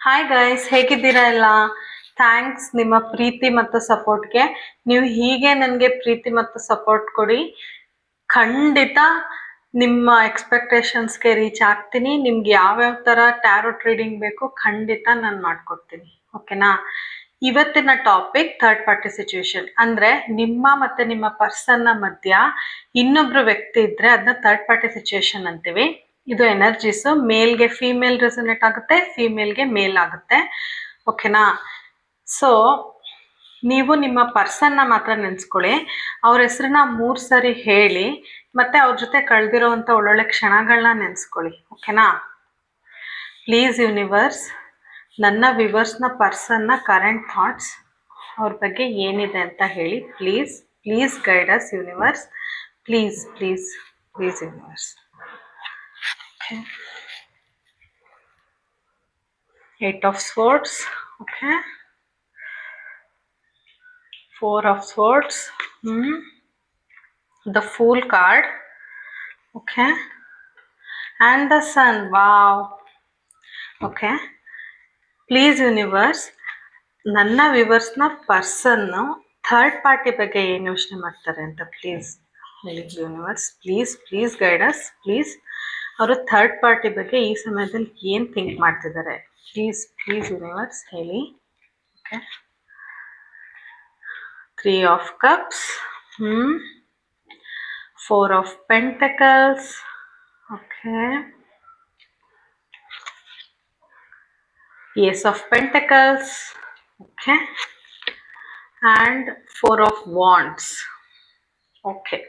Hi guys, ಹೇಗಿದ್ದೀರಾ ಎಲ್ಲ? Thanks ನಿಮ್ಮ ಪ್ರೀತಿ ಮತ್ತು ಸಪೋರ್ಟ್ಗೆ. ನೀವು ಹೀಗೆ ನನಗೆ ಪ್ರೀತಿ ಮತ್ತು ಸಪೋರ್ಟ್ ಕೊಡಿ. ಖಂಡಿತ ನಿಮ್ಮ ಎಕ್ಸ್ಪೆಕ್ಟೇಷನ್ಸ್ಗೆ ರೀಚ್ ಆಗ್ತೀನಿ. ನಿಮ್ಗೆ ಯಾವ್ಯಾವ ಥರ ಟ್ಯಾರೋಟ್ ರೀಡಿಂಗ್ ಬೇಕು ಖಂಡಿತ ನಾನು ಮಾಡ್ಕೊಡ್ತೀನಿ. ಓಕೆನಾ? ಇವತ್ತಿನ ಟಾಪಿಕ್ ಥರ್ಡ್ ಪಾರ್ಟಿ ಸಿಚುವೇಶನ್. ಅಂದರೆ ನಿಮ್ಮ ಮತ್ತು ನಿಮ್ಮ ಪರ್ಸನ್ನ ಮಧ್ಯ ಇನ್ನೊಬ್ರು ವ್ಯಕ್ತಿ ಇದ್ದರೆ ಅದನ್ನ ಥರ್ಡ್ ಪಾರ್ಟಿ ಸಿಚುವೇಶನ್ ಅಂತೀವಿ. ಇದು ಎನರ್ಜೀಸು ಮೇಲ್ಗೆ ಫೀಮೇಲ್ ರೆಸೊನೇಟ್ ಆಗುತ್ತೆ, ಫೀಮೇಲ್ಗೆ ಮೇಲ್ ಆಗುತ್ತೆ. ಓಕೆನಾ? ಸೊ ನೀವು ನಿಮ್ಮ ಪರ್ಸನ್ನ ಮಾತ್ರ ನೆನೆಸ್ಕೊಳ್ಳಿ. ಅವ್ರ ಹೆಸರನ್ನ 3 ಸರಿ ಹೇಳಿ, ಮತ್ತು ಅವ್ರ ಜೊತೆ ಕಳೆದಿರೋವಂಥ ಒಳ್ಳೊಳ್ಳೆ ಕ್ಷಣಗಳನ್ನ ನೆನೆಸ್ಕೊಳ್ಳಿ. ಓಕೆನಾ? ಪ್ಲೀಸ್ ಯೂನಿವರ್ಸ್, ನನ್ನ ವಿವರ್ಸ್ನ ಪರ್ಸನ್ನ ಕರೆಂಟ್ ಥಾಟ್ಸ್ ಅವ್ರ ಬಗ್ಗೆ ಏನಿದೆ ಅಂತ ಹೇಳಿ. Please please guide us universe. Please please please universe. Okay. 8 of Swords. Okay. 4 of Swords. The Fool card. Okay. And the Sun. Wow. Okay. Please universe, ನನ್ನ ವಿವರ್ಸ್ನ ಪರ್ಸನ್ನು ಥರ್ಡ್ ಪಾರ್ಟಿ ಬಗ್ಗೆ ಏನು ಯೋಚನೆ ಮಾಡ್ತಾರೆ ಅಂತ ಪ್ಲೀಸ್ ಹೇಳಿ universe. Please please guide us. Please ಅವರು third party ಬಗ್ಗೆ ಈ ಸಮಯದಲ್ಲಿ ಏನು ಥಿಂಕ್ ಮಾಡ್ತಿದ್ದಾರೆ ಪ್ಲೀಸ್ ಪ್ಲೀಸ್ ಯೂನಿವರ್ಸ್ ಹೇಳಿ. Okay. 3 of Cups. 4 of Pentacles. Okay. Ace of Pentacles. Okay. And 4 of Wands. Okay.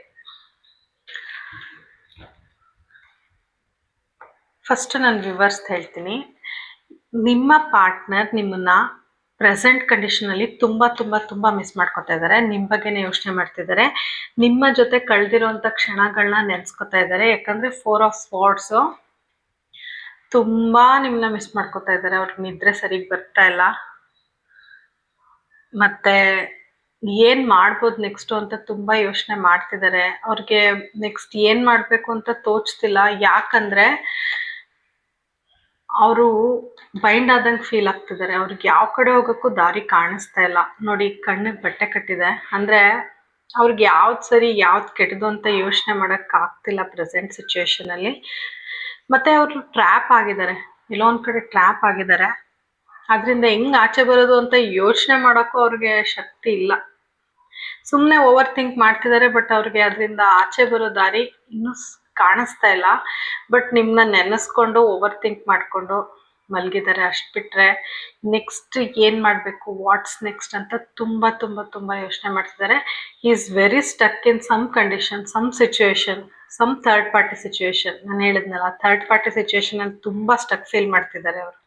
First ನಾನು ವಿವರ್ಸ್ ಹೇಳ್ತೀನಿ. ನಿಮ್ಮ ಪಾರ್ಟ್ನರ್ ನಿಮ್ಮನ್ನ ಪ್ರೆಸೆಂಟ್ ಕಂಡೀಷನಲ್ಲಿ ತುಂಬ ತುಂಬ ತುಂಬ ಮಿಸ್ ಮಾಡ್ಕೊತಾ ಇದ್ದಾರೆ. ನಿಮ್ಮ ಬಗ್ಗೆನೇ ಯೋಚನೆ ಮಾಡ್ತಿದ್ದಾರೆ. ನಿಮ್ಮ ಜೊತೆ ಕಳೆದಿರೋಂಥ ಕ್ಷಣಗಳನ್ನ ನೆನೆಸ್ಕೊತಾ ಇದ್ದಾರೆ. ಯಾಕಂದರೆ 4 of Swords ತುಂಬ ನಿಮ್ಮನ್ನ ಮಿಸ್ ಮಾಡ್ಕೊತಾ ಇದ್ದಾರೆ. ಅವ್ರಿಗೆ ನಿದ್ರೆ ಸರಿಗೆ ಬರ್ತಾ ಇಲ್ಲ, ಮತ್ತು ಏನು ಮಾಡ್ಬೋದು ನೆಕ್ಸ್ಟು ಅಂತ ತುಂಬ ಯೋಚನೆ ಮಾಡ್ತಿದ್ದಾರೆ. ಅವ್ರಿಗೆ ನೆಕ್ಸ್ಟ್ ಏನು ಮಾಡಬೇಕು ಅಂತ ತೋಚ್ತಿಲ್ಲ. ಯಾಕಂದರೆ ಅವರು ಬೈಂಡ್ ಆದಂಗೆ ಫೀಲ್ ಆಗ್ತಿದ್ದಾರೆ. ಅವ್ರಿಗೆ ಯಾವ ಕಡೆ ಹೋಗೋಕ್ಕೂ ದಾರಿ ಕಾಣಿಸ್ತಾ ಇಲ್ಲ. ನೋಡಿ, ಕಣ್ಣಿಗೆ ಬಟ್ಟೆ ಕಟ್ಟಿದೆ. ಅಂದರೆ ಅವ್ರಿಗೆ ಯಾವ್ದು ಸರಿ ಯಾವ್ದು ಕೆಟ್ಟದು ಅಂತ ಯೋಚನೆ ಮಾಡೋಕ್ಕಾಗ್ತಿಲ್ಲ ಪ್ರೆಸೆಂಟ್ ಸಿಚುವೇಶನಲ್ಲಿ. ಮತ್ತು ಅವರು ಟ್ರ್ಯಾಪ್ ಆಗಿದ್ದಾರೆ, ಎಲ್ಲೋ ಒಂದು ಕಡೆ ಟ್ರ್ಯಾಪ್ ಆಗಿದ್ದಾರೆ. ಅದರಿಂದ ಹೆಂಗೆ ಆಚೆ ಬರೋದು ಅಂತ ಯೋಚನೆ ಮಾಡೋಕ್ಕೂ ಅವ್ರಿಗೆ ಶಕ್ತಿ ಇಲ್ಲ. ಸುಮ್ಮನೆ ಓವರ್ ಥಿಂಕ್ ಮಾಡ್ತಿದ್ದಾರೆ. ಬಟ್ ಅವ್ರಿಗೆ ಅದರಿಂದ ಆಚೆ ಬರೋ ದಾರಿ ಇನ್ನೂ ಕಾಣಿಸ್ತಾ ಇಲ್ಲ. ಬಟ್ ನಿಮ್ಮನ್ನ ನೆನೆಸ್ಕೊಂಡು ಓವರ್ ಥಿಂಕ್ ಮಾಡಿಕೊಂಡು ಮಲಗಿದ್ದಾರೆ. ಅಷ್ಟು ಬಿಟ್ಟರೆ ನೆಕ್ಸ್ಟ್ ಏನು ಮಾಡಬೇಕು, ವಾಟ್ಸ್ ನೆಕ್ಸ್ಟ್ ಅಂತ ತುಂಬ ತುಂಬ ತುಂಬ ಯೋಚನೆ ಮಾಡ್ತಿದ್ದಾರೆ. He is very stuck in some condition, some situation, some third party situation. ನಾನು ಹೇಳಿದ್ನಲ್ಲ, ಥರ್ಡ್ ಪಾರ್ಟಿ ಸಿಚುವೇಶನಲ್ಲಿ ತುಂಬ ಸ್ಟಕ್ ಫೀಲ್ ಮಾಡ್ತಿದ್ದಾರೆ. ಅವರು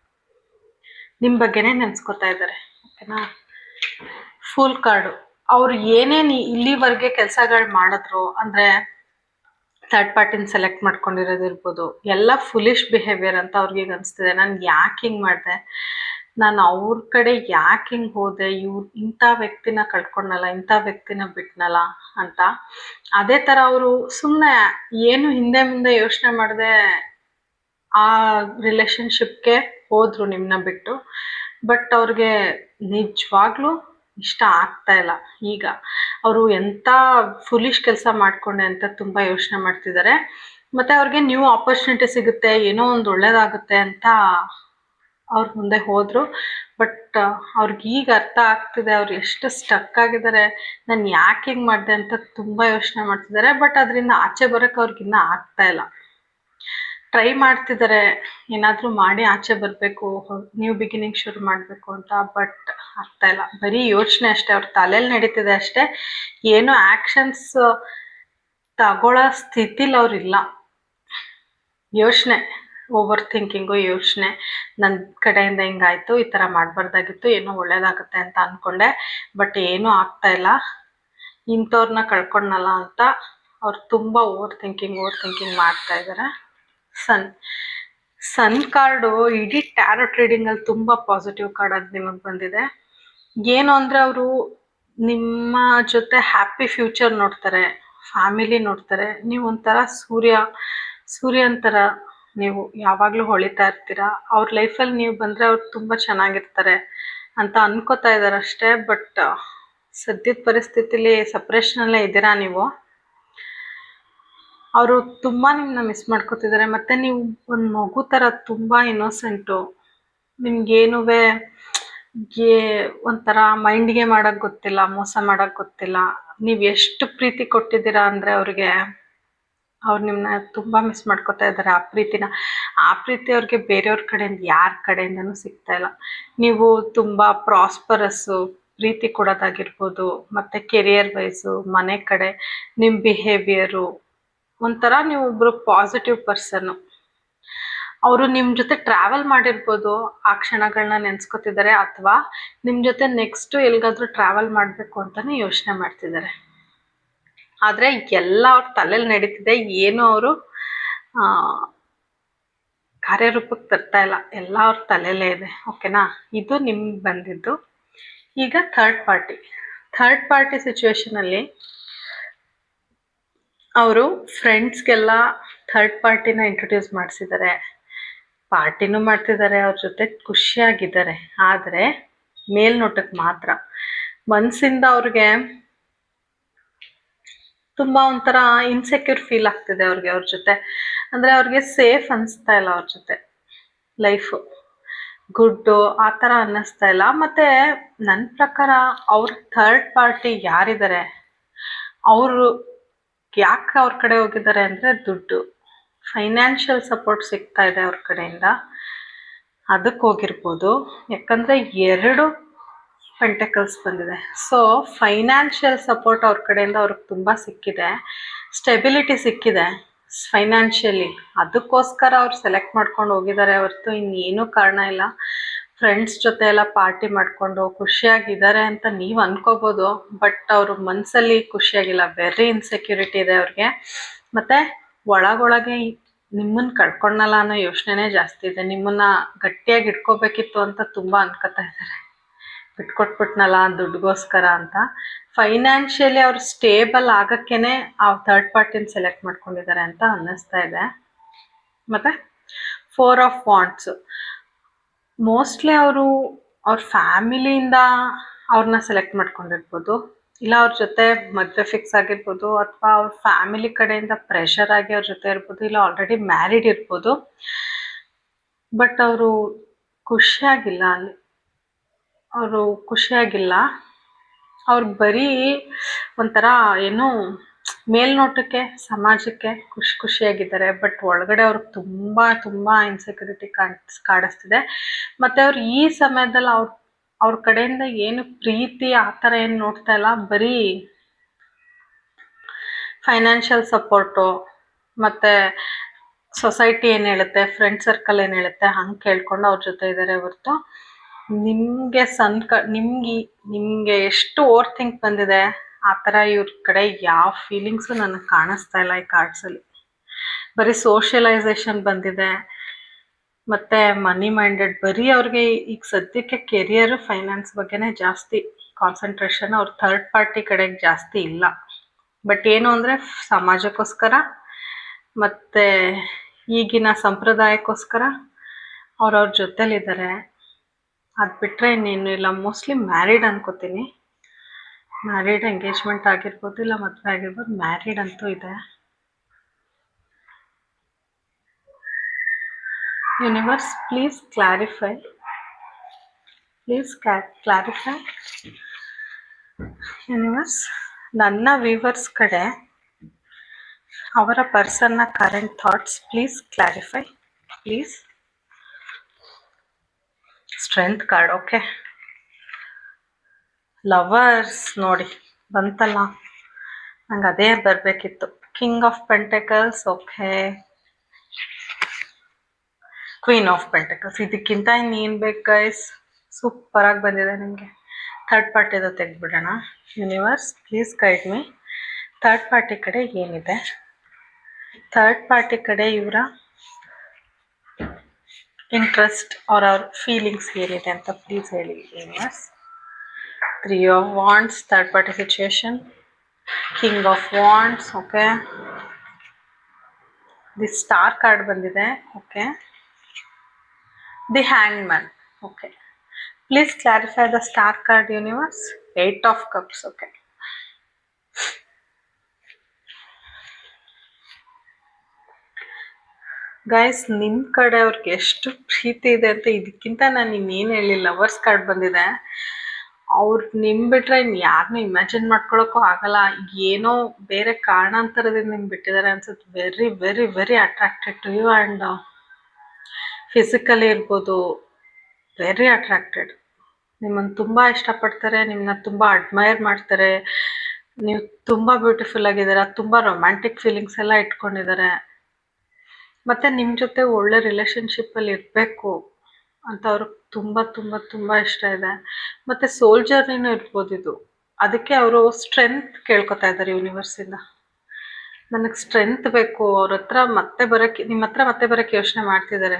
ನಿಮ್ಮ ಬಗ್ಗೆನೇ ನೆನೆಸ್ಕೊತಾ ಇದ್ದಾರೆ. ಓಕೆನಾ? Full card. ಅವ್ರು ಏನೇನು ಇಲ್ಲಿವರೆಗೆ ಕೆಲಸಗಳು ಮಾಡಿದ್ರು, ಅಂದರೆ ಥರ್ಡ್ ಪಾರ್ಟಿನ ಸೆಲೆಕ್ಟ್ ಮಾಡ್ಕೊಂಡಿರೋದಿರ್ಬೋದು, ಎಲ್ಲ ಫುಲಿಶ್ ಬಿಹೇವಿಯರ್ ಅಂತ ಅವ್ರಿಗೆ ಅನಿಸ್ತಿದೆ. ನಾನು ಯಾಕೆ ಹಿಂಗೆ ಮಾಡಿದೆ, ನಾನು ಅವ್ರ ಕಡೆ ಯಾಕೆ ಹಿಂಗೆ ಹೋದೆ, ಇಂಥ ವ್ಯಕ್ತಿನ ಕಳ್ಕೊಂಡಲ್ಲ, ಇಂಥ ವ್ಯಕ್ತಿನ ಬಿಟ್ನಲ್ಲ ಅಂತ. ಅದೇ ಥರ ಅವರು ಸುಮ್ಮನೆ ಏನು ಹಿಂದೆ ಮುಂದೆ ಯೋಚನೆ ಮಾಡದೆ ಆ ರಿಲೇಷನ್ಶಿಪ್ಗೆ ಹೋದರು ನಿಮ್ಮನ್ನ ಬಿಟ್ಟು. ಬಟ್ ಅವ್ರಿಗೆ ನಿಜವಾಗ್ಲೂ ಇಷ್ಟ ಆಗ್ತಾ ಇಲ್ಲ. ಈಗ ಅವರು ಎಂಥ ಫುಲಿಶ್ ಕೆಲಸ ಮಾಡಿಕೊಂಡೆ ಅಂತ ತುಂಬ ಯೋಚನೆ ಮಾಡ್ತಿದ್ದಾರೆ. ಮತ್ತು ಅವ್ರಿಗೆ ನ್ಯೂ ಆಪರ್ಚುನಿಟಿ ಸಿಗುತ್ತೆ, ಏನೋ ಒಂದು ಒಳ್ಳೇದಾಗುತ್ತೆ ಅಂತ ಅವ್ರ ಮುಂದೆ ಹೋದರು. ಬಟ್ ಅವ್ರಿಗೆ ಈಗ ಅರ್ಥ ಆಗ್ತಿದೆ ಅವ್ರು ಎಷ್ಟು ಸ್ಟಕ್ ಆಗಿದ್ದಾರೆ, ನಾನು ಯಾಕೆ ಹಿಂಗೆ ಮಾಡಿದೆ ಅಂತ ತುಂಬ ಯೋಚನೆ ಮಾಡ್ತಿದ್ದಾರೆ. ಬಟ್ ಅದರಿಂದ ಆಚೆ ಬರೋಕ್ಕೆ ಅವ್ರಿಗಿನ್ನ ಆಗ್ತಾ ಇಲ್ಲ. ಟ್ರೈ ಮಾಡ್ತಿದ್ದಾರೆ, ಏನಾದರೂ ಮಾಡಿ ಆಚೆ ಬರಬೇಕು, ನ್ಯೂ ಬಿಗಿನಿಂಗ್ ಶುರು ಮಾಡಬೇಕು ಅಂತ. ಬಟ್ ಆಗ್ತಾ ಇಲ್ಲ. ಬರೀ ಯೋಚನೆ ಅಷ್ಟೇ, ಅವ್ರ ತಲೆಯಲ್ಲಿ ನಡೀತಿದೆ ಅಷ್ಟೇ. ಏನೋ ಆ್ಯಕ್ಷನ್ಸ್ ತಗೊಳ್ಳೋ ಸ್ಥಿತಿಲಿ ಅವ್ರಿಲ್ಲ. ಯೋಚನೆ, ಓವರ್ ಥಿಂಕಿಂಗು, ಯೋಚನೆ. ನನ್ನ ಕಡೆಯಿಂದ ಹಿಂಗಾಯಿತು, ಈ ಥರ ಮಾಡಬಾರ್ದಾಗಿತ್ತು, ಏನೋ ಒಳ್ಳೇದಾಗುತ್ತೆ ಅಂತ ಅಂದ್ಕೊಂಡೆ. ಬಟ್ ಏನೂ ಆಗ್ತಾ ಇಲ್ಲ, ಇಂಥವ್ರನ್ನ ಕಳ್ಕೊಂಡಲ್ಲ ಅಂತ ಅವ್ರು ತುಂಬ ಓವರ್ ಥಿಂಕಿಂಗ್ ಮಾಡ್ತಾ ಇದ್ದಾರೆ. ಸನ್ ಕಾರ್ಡು ಇಡೀ ಟ್ಯಾರೋಟ್ ರೀಡಿಂಗಲ್ಲಿ ತುಂಬ ಪಾಸಿಟಿವ್ ಕಾರ್ಡ್ ಅದು ನಿಮಗೆ ಬಂದಿದೆ. ಏನು ಅಂದರೆ ಅವರು ನಿಮ್ಮ ಜೊತೆ ಹ್ಯಾಪಿ ಫ್ಯೂಚರ್ ನೋಡ್ತಾರೆ, ಫ್ಯಾಮಿಲಿ ನೋಡ್ತಾರೆ. ನೀವು ಒಂಥರ ಸೂರ್ಯನ ಥರ ನೀವು ಯಾವಾಗಲೂ ಹೊಳಿತಾ ಇರ್ತೀರಾ. ಅವ್ರ ಲೈಫಲ್ಲಿ ನೀವು ಬಂದರೆ ಅವ್ರು ತುಂಬ ಚೆನ್ನಾಗಿರ್ತಾರೆ ಅಂತ ಅನ್ಕೋತಾ ಇದ್ದಾರೆ ಅಷ್ಟೇ. ಬಟ್ ಸದ್ಯದ ಪರಿಸ್ಥಿತಿಲಿ ಸಪ್ರೇಷನಲ್ಲೇ ಇದ್ದೀರಾ ನೀವು. ಅವರು ತುಂಬ ನಿಮ್ಮನ್ನ ಮಿಸ್ ಮಾಡ್ಕೋತಿದ್ದಾರೆ. ಮತ್ತು ನೀವು ಒಂದು ಮಗು ಥರ ತುಂಬ ಇನ್ನೋಸೆಂಟು. ನಿಮ್ಗೇನು ಒಂಥರ ಮೈಂಡ್ಗೆ ಮಾಡೋಕ್ಕೆ ಗೊತ್ತಿಲ್ಲ, ಮೋಸ ಮಾಡೋಕ್ಕೆ ಗೊತ್ತಿಲ್ಲ. ನೀವು ಎಷ್ಟು ಪ್ರೀತಿ ಕೊಟ್ಟಿದ್ದೀರಾ ಅಂದರೆ ಅವ್ರಿಗೆ, ಅವ್ರು ನಿಮ್ಮನ್ನ ತುಂಬ ಮಿಸ್ ಮಾಡ್ಕೋತಾ ಇದ್ದಾರೆ. ಆ ಪ್ರೀತಿ ಅವ್ರಿಗೆ ಬೇರೆಯವ್ರ ಕಡೆಯಿಂದ ಯಾರ ಕಡೆಯಿಂದನೂ ಸಿಗ್ತಾ ಇಲ್ಲ. ನೀವು ತುಂಬ ಪ್ರಾಸ್ಪರಸ್ಸು, ಪ್ರೀತಿ ಕೊಡೋದಾಗಿರ್ಬೋದು, ಮತ್ತು ಕೆರಿಯರ್ ವೈಸು, ಮನೆ ಕಡೆ ನಿಮ್ಮ ಬಿಹೇವಿಯರು, ಒಂಥರ ನೀವು ಒಬ್ಬರು ಪಾಸಿಟಿವ್ ಪರ್ಸನ್ನು. ಅವರು ನಿಮ್ಮ ಜೊತೆ ಟ್ರಾವೆಲ್ ಮಾಡಿರ್ಬೋದು, ಆ ಕ್ಷಣಗಳನ್ನ ನೆನೆಸ್ಕೊತಿದ್ದಾರೆ, ಅಥವಾ ನಿಮ್ಮ ಜೊತೆ ನೆಕ್ಸ್ಟು ಎಲ್ಲಿಗಾದ್ರೂ ಟ್ರಾವೆಲ್ ಮಾಡಬೇಕು ಅಂತಲೇ ಯೋಚನೆ ಮಾಡ್ತಿದ್ದಾರೆ. ಆದರೆ ಎಲ್ಲ ಅವ್ರ ತಲೆಯಲ್ಲಿ ನಡೀತಿದೆ, ಏನು ಅವರು ಕಾರ್ಯರೂಪಕ್ಕೆ ತರ್ತಾ ಇಲ್ಲ. ಎಲ್ಲ ಅವ್ರ ತಲೆಯಲ್ಲೇ ಇದೆ. ಓಕೆನಾ? ಇದು ನಿಮ್ಗೆ ಬಂದಿದ್ದು. ಈಗ ಥರ್ಡ್ ಪಾರ್ಟಿ ಸಿಚುವೇಶನಲ್ಲಿ ಅವರು ಫ್ರೆಂಡ್ಸ್ಗೆಲ್ಲ ಥರ್ಡ್ ಪಾರ್ಟಿನ ಇಂಟ್ರೊಡ್ಯೂಸ್ ಮಾಡಿಸಿದ್ದಾರೆ, ಪಾರ್ಟಿನೂ ಮಾಡ್ತಿದ್ದಾರೆ, ಅವ್ರ ಜೊತೆ ಖುಷಿಯಾಗಿದ್ದಾರೆ. ಆದರೆ ಮೇಲ್ನೋಟಕ್ಕೆ ಮಾತ್ರ ಮನಸ್ಸಿಂದ ಅವ್ರಿಗೆ ತುಂಬ ಒಂಥರ ಇನ್ಸೆಕ್ಯೂರ್ ಫೀಲ್ ಆಗ್ತಿದೆ ಅವ್ರ ಜೊತೆ. ಅಂದರೆ ಅವ್ರಿಗೆ ಸೇಫ್ ಅನಿಸ್ತಾ ಇಲ್ಲ ಅವ್ರ ಜೊತೆ. ಲೈಫು ಗುಡ್ಡು ಆ ಥರ ಅನ್ನಿಸ್ತಾ ಇಲ್ಲ. ಮತ್ತು ನನ್ನ ಪ್ರಕಾರ ಅವ್ರ ಥರ್ಡ್ ಪಾರ್ಟಿ ಯಾರಿದ್ದಾರೆ, ಅವರು ಯಾಕೆ ಅವ್ರ ಕಡೆ ಹೋಗಿದ್ದಾರೆ ಅಂದರೆ ದುಡ್ಡು, ಫೈನಾನ್ಷಿಯಲ್ ಸಪೋರ್ಟ್ ಸಿಗ್ತಾ ಇದೆ ಅವ್ರ ಕಡೆಯಿಂದ, ಅದಕ್ಕೆ ಹೋಗಿರ್ಬೋದು. ಯಾಕಂದರೆ 2 ಪೆಂಟಕಲ್ಸ್ ಬಂದಿದೆ. ಸೊ ಫೈನಾನ್ಷಿಯಲ್ ಸಪೋರ್ಟ್ ಅವ್ರ ಕಡೆಯಿಂದ ಅವ್ರಿಗೆ ತುಂಬ ಸಿಕ್ಕಿದೆ, ಸ್ಟೆಬಿಲಿಟಿ ಸಿಕ್ಕಿದೆ ಫೈನಾನ್ಷಿಯಲಿ. ಅದಕ್ಕೋಸ್ಕರ ಅವ್ರು ಸೆಲೆಕ್ಟ್ ಮಾಡ್ಕೊಂಡು ಹೋಗಿದ್ದಾರೆ ಹೊರತು ಇನ್ನೇನೂ ಕಾರಣ ಇಲ್ಲ. ಫ್ರೆಂಡ್ಸ್ ಜೊತೆ ಎಲ್ಲ ಪಾರ್ಟಿ ಮಾಡಿಕೊಂಡು ಖುಷಿಯಾಗಿದ್ದಾರೆ ಅಂತ ನೀವು ಅನ್ಕೋಬೋದು. ಬಟ್ ಅವರು ಮನಸ್ಸಲ್ಲಿ ಖುಷಿಯಾಗಿಲ್ಲ, ವೆರಿ ಇನ್ಸೆಕ್ಯೂರಿಟಿ ಇದೆ ಅವ್ರಿಗೆ. ಮತ್ತು ಒಳಗೊಳಗೆ ನಿಮ್ಮನ್ನು ಕಳ್ಕೊಳ್ಳಲ್ಲ ಅನ್ನೋ ಯೋಚನೆನೇ ಜಾಸ್ತಿ ಇದೆ. ನಿಮ್ಮನ್ನು ಗಟ್ಟಿಯಾಗಿ ಇಟ್ಕೋಬೇಕಿತ್ತು ಅಂತ ತುಂಬ ಅನ್ಕೋತಾ ಇದ್ದಾರೆ. ಬಿಟ್ಕೊಟ್ಬಿಟ್ನಲ್ಲ ದುಡ್ಡುಗೋಸ್ಕರ ಅಂತ. ಫೈನಾನ್ಷಿಯಲಿ ಅವ್ರು ಸ್ಟೇಬಲ್ ಆಗೋಕ್ಕೇ ಆ ಥರ್ಡ್ ಪಾರ್ಟಿನ ಸೆಲೆಕ್ಟ್ ಮಾಡ್ಕೊಂಡಿದ್ದಾರೆ ಅಂತ ಅನ್ನಿಸ್ತಾ ಇದೆ. ಮತ್ತು 4 ಆಫ್ ವಾಂಡ್ಸು, ಮೋಸ್ಟ್ಲಿ ಅವರು ಅವ್ರ ಫ್ಯಾಮಿಲಿಯಿಂದ ಅವ್ರನ್ನ ಸೆಲೆಕ್ಟ್ ಮಾಡ್ಕೊಂಡಿರ್ಬೋದು, ಇಲ್ಲ ಅವ್ರ ಜೊತೆ ಮದುವೆ ಫಿಕ್ಸ್ ಆಗಿರ್ಬೋದು, ಅಥವಾ ಅವ್ರ ಫ್ಯಾಮಿಲಿ ಕಡೆಯಿಂದ ಪ್ರೆಷರ್ ಆಗಿ ಅವ್ರ ಜೊತೆ ಇರ್ಬೋದು, ಇಲ್ಲ ಆಲ್ರೆಡಿ ಮ್ಯಾರಿಡ್ ಇರ್ಬೋದು. ಬಟ್ ಅವರು ಖುಷಿಯಾಗಿಲ್ಲ ಅಲ್ಲಿ. ಅವ್ರು ಬರೀ ಒಂಥರ ಏನೋ ಮೇಲ್ನೋಟಕ್ಕೆ ಸಮಾಜಕ್ಕೆ ಖುಷಿಯಾಗಿದ್ದಾರೆ. ಬಟ್ ಒಳಗಡೆ ಅವ್ರಿಗೆ ತುಂಬ ಇನ್ಸೆಕ್ಯೂರಿಟಿ ಕಾಡಿಸ್ತಿದೆ. ಮತ್ತು ಅವ್ರು ಈ ಸಮಯದಲ್ಲಿ ಅವ್ರ ಕಡೆಯಿಂದ ಏನು ಪ್ರೀತಿ ಆ ಥರ ಏನು ನೋಡ್ತಾ ಇಲ್ಲ, ಬರೀ ಫೈನಾನ್ಷಿಯಲ್ ಸಪೋರ್ಟು, ಮತ್ತು ಸೊಸೈಟಿ ಏನು ಹೇಳುತ್ತೆ, ಫ್ರೆಂಡ್ ಸರ್ಕಲ್ ಏನು ಹೇಳುತ್ತೆ ಹಂಗೆ ಕೇಳ್ಕೊಂಡು ಅವ್ರ ಜೊತೆ ಇದ್ದಾರೆ ಹೊರತು ನಿಮಗೆ ಎಷ್ಟು ಓವರ್ ಥಿಂಕ್ ಬಂದಿದೆ ಆ ಥರ ಇವ್ರ ಕಡೆ ಯಾವ ಫೀಲಿಂಗ್ಸು ನನಗೆ ಕಾಣಿಸ್ತಾ ಇಲ್ಲ ಈ ಕಾರ್ಡ್ಸಲ್ಲಿ. ಬರೀ ಸೋಷಿಯಲೈಸೇಷನ್ ಬಂದಿದೆ, ಮತ್ತು ಮನಿ ಮೈಂಡೆಡ್. ಬರೀ ಅವ್ರಿಗೆ ಈಗ ಸದ್ಯಕ್ಕೆ ಕೆರಿಯರು ಫೈನಾನ್ಸ್ ಬಗ್ಗೆನೇ ಜಾಸ್ತಿ ಕಾನ್ಸಂಟ್ರೇಷನ್, ಅವ್ರ ಥರ್ಡ್ ಪಾರ್ಟಿ ಕಡೆಗೆ ಜಾಸ್ತಿ ಇಲ್ಲ. ಬಟ್ ಏನು ಅಂದರೆ ಸಮಾಜಕ್ಕೋಸ್ಕರ ಮತ್ತು ಈಗಿನ ಸಂಪ್ರದಾಯಕ್ಕೋಸ್ಕರ ಅವ್ರ ಜೊತೆಲಿದ್ದಾರೆ. ಅದು ಬಿಟ್ಟರೆ ಇನ್ನೇನು ಇಲ್ಲ. ಮೋಸ್ಟ್ಲಿ ಮ್ಯಾರಿಡ್ ಅನ್ಕೋತೀನಿ. ಮ್ಯಾರಿಡ್, ಎಂಗೇಜ್ಮೆಂಟ್ ಆಗಿರ್ಬೋದು, ಇಲ್ಲ ಮದುವೆ ಆಗಿರ್ಬೋದು. ಮ್ಯಾರಿಡ್ ಅಂತೂ ಇದೆ. Universe please clarify. ಯೂನಿವರ್ಸ್, ನನ್ನ ವ್ಯೂವರ್ಸ್ ಕಡೆ ಅವರ ಪರ್ಸನ್ನ current thoughts please clarify. Please. Strength card. Okay, lovers ನೋಡಿ ಬಂತಲ್ಲ, ನಂಗೆ ಅದೇ ಬರಬೇಕಿತ್ತು. King of pentacles. Okay, queen of pentacles. ಇದಕ್ಕಿಂತ ಇನ್ನೇನು ಬೇಕು ಗೈಸ್? ಸೂಪರಾಗಿ ಬಂದಿದೆ ನಿಮಗೆ. ಥರ್ಡ್ ಪಾರ್ಟಿದು ತೆಗೆದ್ಬಿಡೋಣ. Universe please guide me. Third party ಕಡೆ ಏನಿದೆ? ಥರ್ಡ್ ಪಾರ್ಟಿ ಕಡೆ ಇವರ ಇಂಟ್ರೆಸ್ಟ್ ಅವ್ರ ಫೀಲಿಂಗ್ಸ್ ಏನಿದೆ ಅಂತ ಪ್ಲೀಸ್ ಹೇಳಿ universe. 3 of wands, third party situation. King of wands. Okay, the star card ಬಂದಿದೆ. Okay, the hangman. Okay, please clarify the star card universe. 8 of cups. Okay, guys, ನಿಮ್ಮ ಕಡೆ ಅವ್ರಿಗೆ ಎಷ್ಟು ಪ್ರೀತಿ ಇದೆ ಅಂತ ಇದಕ್ಕಿಂತ ನಾನು ಇನ್ನೇನು ಹೇಳಿ. ಲವರ್ಸ್ ಕಾರ್ಡ್ ಬಂದಿದೆ. ಅವ್ರು ನಿಮ್ ಬಿಟ್ರೆ ಇನ್ನು ಯಾರನ್ನೂ ಇಮ್ಯಾಜಿನ್ ಮಾಡ್ಕೊಳಕ್ಕೂ ಆಗಲ್ಲ. ಏನೋ ಬೇರೆ ಕಾರಣಾಂತರದಿಂದ ನಿಮ್ಗೆ ಬಿಟ್ಟಿದ್ದಾರೆ ಅನ್ಸುತ್ತೆ. Very very very attracted to you and physically ಇರ್ಬೋದು, ವೆರಿ ಅಟ್ರಾಕ್ಟೆಡ್. ನಿಮ್ಮನ್ನು ತುಂಬ ಇಷ್ಟಪಡ್ತಾರೆ, ನಿಮ್ಮನ್ನ ತುಂಬ ಅಡ್ಮೈರ್ ಮಾಡ್ತಾರೆ. ನೀವು ತುಂಬ ಬ್ಯೂಟಿಫುಲ್ ಆಗಿದ್ದೀರಾ, ತುಂಬ ರೊಮ್ಯಾಂಟಿಕ್ ಫೀಲಿಂಗ್ಸ್ ಎಲ್ಲ ಇಟ್ಕೊಂಡಿದ್ದಾರೆ. ಮತ್ತು ನಿಮ್ಮ ಜೊತೆ ಒಳ್ಳೆ ರಿಲೇಷನ್ಶಿಪ್ಪಲ್ಲಿ ಇರಬೇಕು ಅಂತ ಅವ್ರಿಗೆ ತುಂಬ ತುಂಬ ತುಂಬ ಇಷ್ಟ ಇದೆ. ಮತ್ತು ಸೋಲ್ ಜರ್ನಿನೂ ಇರ್ಬೋದು ಇದು. ಅದಕ್ಕೆ ಅವರು ಸ್ಟ್ರೆಂತ್ ಕೇಳ್ಕೊತಾ ಇದ್ದಾರೆ ಯೂನಿವರ್ಸಿಂದ. ನನಗೆ ಸ್ಟ್ರೆಂತ್ ಬೇಕು. ಅವ್ರ ಹತ್ರ ಮತ್ತೆ ಬರೋಕ್ಕೆ, ನಿಮ್ಮ ಹತ್ರ ಮತ್ತೆ ಬರೋಕ್ಕೆ ಯೋಚನೆ ಮಾಡ್ತಿದ್ದಾರೆ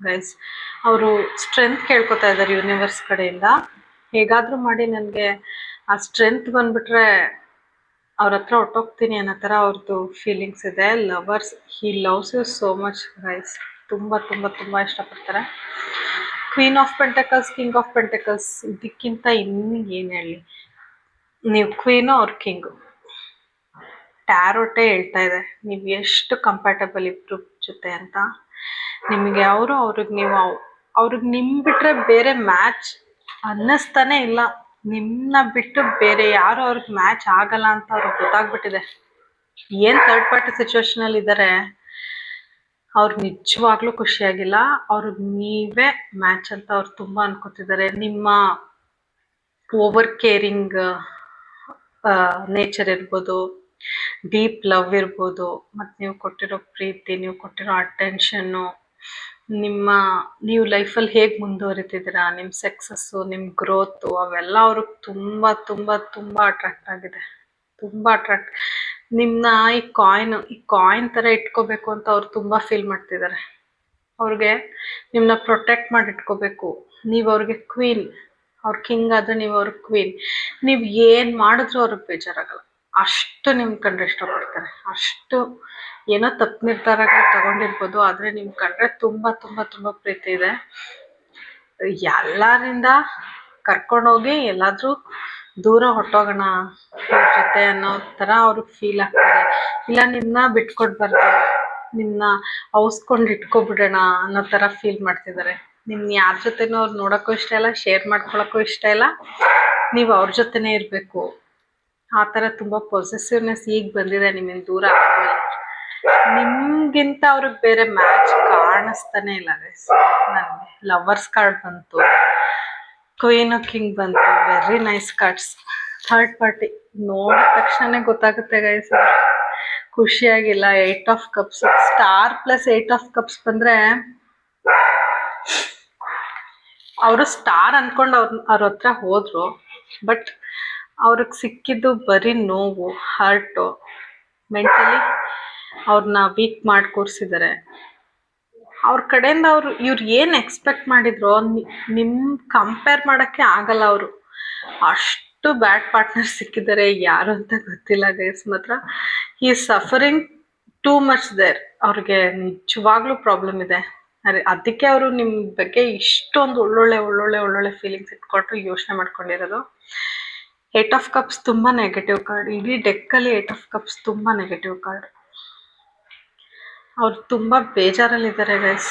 ಗೈಸ್. ಅವರು ಸ್ಟ್ರೆಂತ್ ಕೇಳ್ಕೊತಾ ಇದ್ದಾರೆ ಯೂನಿವರ್ಸ್ ಕಡೆಯಿಂದ. ಹೇಗಾದರೂ ಮಾಡಿ ನನಗೆ ಆ ಸ್ಟ್ರೆಂತ್ ಬಂದುಬಿಟ್ರೆ ಅವ್ರ ಹತ್ರ ಹೊಟ್ಟೋಗ್ತೀನಿ ಅನ್ನೋ ಥರ ಅವ್ರದ್ದು ಫೀಲಿಂಗ್ಸ್ ಇದೆ. Lovers, he loves you so much guys. ತುಂಬ ತುಂಬ ತುಂಬ ಇಷ್ಟಪಡ್ತಾರೆ. Queen of pentacles, king of pentacles, ಇದಕ್ಕಿಂತ ಇನ್ನೂ ಏನು ಹೇಳಿ. ನೀವು ಕ್ವೀನು, ಅವ್ರ ಕಿಂಗು. ಟ್ಯಾರೋಟೇ ಹೇಳ್ತಾ ಇದೆ ನೀವು ಎಷ್ಟು ಕಂಫರ್ಟಬಲ್ ಇಬ್ಬರು ಜೊತೆ ಅಂತ. ನಿಮಗೆ ಅವರು, ಅವ್ರಿಗೆ ನೀವು, ಅವ್ರಿಗೆ ನಿಮ್ಮ ಬಿಟ್ಟರೆ ಬೇರೆ ಮ್ಯಾಚ್ ಅನ್ನಿಸ್ತಾನೆ ಇಲ್ಲ. ನಿಮ್ಮನ್ನ ಬಿಟ್ಟು ಬೇರೆ ಯಾರು ಅವ್ರಿಗೆ ಮ್ಯಾಚ್ ಆಗಲ್ಲ ಅಂತ ಅವ್ರಿಗೆ ಗೊತ್ತಾಗ್ಬಿಟ್ಟಿದೆ. ಏನು ಥರ್ಡ್ ಪಾರ್ಟಿ ಸಿಚುವೇಶನಲ್ಲಿ ಇದ್ದಾರೆ, ಅವ್ರು ನಿಜವಾಗ್ಲೂ ಖುಷಿಯಾಗಿಲ್ಲ. ಅವ್ರಿಗೆ ನೀವೇ ಮ್ಯಾಚ್ ಅಂತ ಅವ್ರು ತುಂಬ ಅನ್ಕೋತಿದ್ದಾರೆ. ನಿಮ್ಮ ಓವರ್ ಕೇರಿಂಗ್ ನೇಚರ್ ಇರ್ಬೋದು, ಡೀಪ್ ಲವ್ ಇರ್ಬೋದು, ಮತ್ತು ನೀವು ಕೊಟ್ಟಿರೋ ಪ್ರೀತಿ, ನೀವು ಕೊಟ್ಟಿರೋ ಅಟೆನ್ಷನ್ನು, ನೀವು ಲೈಫಲ್ಲಿ ಹೇಗೆ ಮುಂದುವರಿತಿದ್ದೀರಾ, ನಿಮ್ಮ ಸಕ್ಸಸ್ಸು, ನಿಮ್ಮ ಗ್ರೋತು, ಅವೆಲ್ಲ ಅವ್ರಿಗೆ ತುಂಬ ತುಂಬ ತುಂಬ ಅಟ್ರಾಕ್ಟ್ ಆಗಿದೆ. ತುಂಬ ಅಟ್ರಾಕ್ಟ್. ನಿಮ್ಮನ್ನ ಈ ಕಾಯಿನ್ ಥರ ಇಟ್ಕೋಬೇಕು ಅಂತ ಅವ್ರು ತುಂಬ ಫೀಲ್ ಮಾಡ್ತಿದ್ದಾರೆ. ಅವ್ರಿಗೆ ನಿಮ್ಮನ್ನ ಪ್ರೊಟೆಕ್ಟ್ ಮಾಡಿ ಇಟ್ಕೋಬೇಕು. ನೀವು ಅವ್ರಿಗೆ ಕ್ವೀನ್, ಅವ್ರ ಕಿಂಗ್ ಆದರೆ ನೀವು ಅವ್ರಿಗೆ ಕ್ವೀನ್. ನೀವು ಏನು ಮಾಡಿದ್ರೂ ಅವ್ರಿಗೆ ಬೇಜಾರಾಗಲ್ಲ. ಅಷ್ಟು ನಿಮ್ಮ ಕಂಡ್ರೆ ಇಷ್ಟಪಡ್ತಾರೆ. ಅಷ್ಟು ಏನೋ ತಪ್ಪು ನಿರ್ಧಾರಗಳು ತಗೊಂಡಿರ್ಬೋದು, ಆದರೆ ನಿಮ್ಮ ಕಂಡ್ರೆ ತುಂಬ ತುಂಬ ತುಂಬ ಪ್ರೀತಿ ಇದೆ. ಎಲ್ಲರಿಂದ ಕರ್ಕೊಂಡೋಗಿ ಎಲ್ಲಾದರೂ ದೂರ ಹೊಟ್ಟೋಗೋಣ ಅವ್ರ ಜೊತೆ ಅನ್ನೋ ಥರ ಅವ್ರಿಗೆ ಫೀಲ್ ಆಗ್ತದೆ. ಇಲ್ಲ ನಿಮ್ಮನ್ನ ಬಿಟ್ಕೊಡ್ಬಾರ್ದು, ನಿಮ್ಮನ್ನ ಅವಸ್ಕೊಂಡು ಇಟ್ಕೊಬಿಡೋಣ ಅನ್ನೋ ಥರ ಫೀಲ್ ಮಾಡ್ತಿದ್ದಾರೆ. ನಿಮ್ಮನ್ನ ಯಾರ ಜೊತೆನೂ ಅವ್ರು ನೋಡೋಕ್ಕೂ ಇಷ್ಟ ಇಲ್ಲ, ಶೇರ್ ಮಾಡ್ಕೊಳಕ್ಕೂ ಇಷ್ಟ ಇಲ್ಲ. ನೀವು ಅವ್ರ ಜೊತೆನೇ ಇರಬೇಕು. ಆ ಥರ ತುಂಬ ಪೊಸೆಸಿವ್ನೆಸ್ ಈಗ ಬಂದಿದೆ ನಿಮ್ಮಿಂದ ದೂರ ಆದ್ಮೇಲೆ. ನಿಮಗಿಂತ ಅವ್ರಿಗೆ ಬೇರೆ ಮ್ಯಾಚ್ ಕಾಣಿಸ್ತಾನೆ ಇಲ್ಲ ಗೈಸ್. ನನಗೆ ಲವರ್ಸ್ ಕಾರ್ಡ್ ಬಂತು, ಕ್ವೀನು ಕಿಂಗ್ ಬಂತು, very nice cards. Third party ನೋಡಿದ ತಕ್ಷಣ ಗೊತ್ತಾಗುತ್ತೆ ಗೈಸ್, ಖುಷಿಯಾಗಿಲ್ಲ. 8 of cups, star plus 8 of cups ಬಂದರೆ ಅವರು ಸ್ಟಾರ್ ಅಂದ್ಕೊಂಡು ಅವ್ರ ಹತ್ರ ಹೋದರು. ಬಟ್ ಅವ್ರಿಗೆ ಸಿಕ್ಕಿದ್ದು ಬರೀ ನೋವು, ಹರ್ಟು, ಮೆಂಟಲಿ ಅವ್ರನ್ನ ವೀಕ್ ಮಾಡಿ ಕೂರಿಸಿದ್ದಾರೆ. ಅವ್ರ ಕಡೆಯಿಂದ ಇವ್ರು ಏನು ಎಕ್ಸ್ಪೆಕ್ಟ್ ಮಾಡಿದ್ರು ನಿಮ್ಮ ಕಂಪೇರ್ ಮಾಡೋಕ್ಕೆ ಆಗಲ್ಲ. ಅವರು ಅಷ್ಟು ಬ್ಯಾಡ್ ಪಾರ್ಟ್ನರ್ ಸಿಕ್ಕಿದ್ದಾರೆ. ಯಾರು ಅಂತ ಗೊತ್ತಿಲ್ಲ ಗೈಸ್. ಮಾತ್ರ ಈ ಸಫರಿಂಗ್ ಟೂ ಮಚ್ ದೇರ್. ಅವ್ರಿಗೆ ನಿಜವಾಗ್ಲೂ ಪ್ರಾಬ್ಲಮ್ ಇದೆ. ಅದಕ್ಕೆ ಅವರು ನಿಮ್ಮ ಬಗ್ಗೆ ಇಷ್ಟೊಂದು ಒಳ್ಳೊಳ್ಳೆ ಫೀಲಿಂಗ್ಸ್ ಇಟ್ಕೊಂಡು ಯೋಚನೆ ಮಾಡ್ಕೊಂಡಿರೋದು. 8 ಆಫ್ ಕಪ್ಸ್ ತುಂಬ ನೆಗೆಟಿವ್ ಕಾರ್ಡ್. ಇಡೀ ಡೆಕ್ಕಲ್ಲಿ 8 ಆಫ್ ಕಪ್ಸ್ ತುಂಬ ನೆಗೆಟಿವ್ ಕಾರ್ಡ್. ಅವ್ರು ತುಂಬ ಬೇಜಾರಲ್ಲಿದ್ದಾರೆ ಗೈಸ್.